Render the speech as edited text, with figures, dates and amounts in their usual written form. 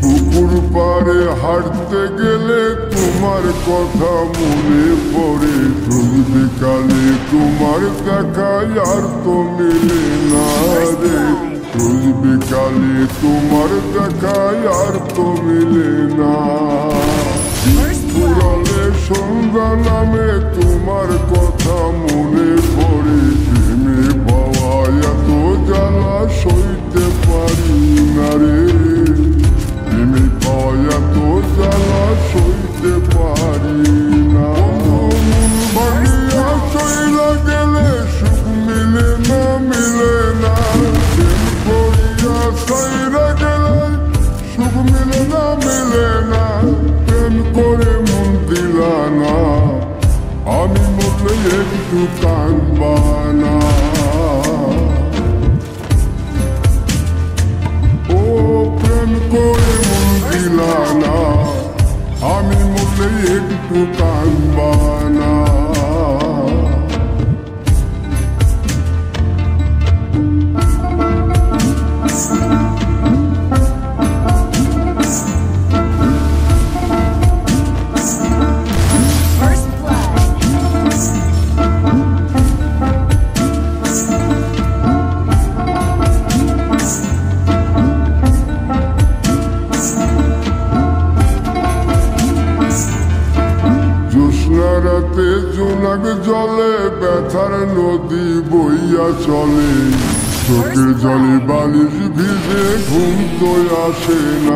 পুকুর পাড়ে হাঁটতে গেলে তোমার কথা মনে পড়ে। রোজ বিকালে তোমার দেখা আর তো মিলে না রে। রোজ বিকালে তোমার দেখা আর তো মিলে না। পুরালে সন্ধ্যা নামে তোমার কথা মনে পড়ে। প্রেমে পাওয়া এত জ্বালা সইতে পারি না রে। প্রেমে পাওয়া এত জ্বালা সইতে পারি না। বানিয়া চইলা গেলে সুখ মিলে না, মিলে না। প্রেম করিয়া সাইরা গেলে সুখ মিলে না, মিলে না। প্রেম করে মন দিলা না, আমি মরলে একটু কাঁদবা না। ও প্রেম করে মন দিলা না, আমি মরলে একটু কাঁদবা না। রাতে জোনাক জলে ব্যথার নদী বইয়া চলে। চোখের জলে বালিশ ভিজে ঘুম তো আসে না।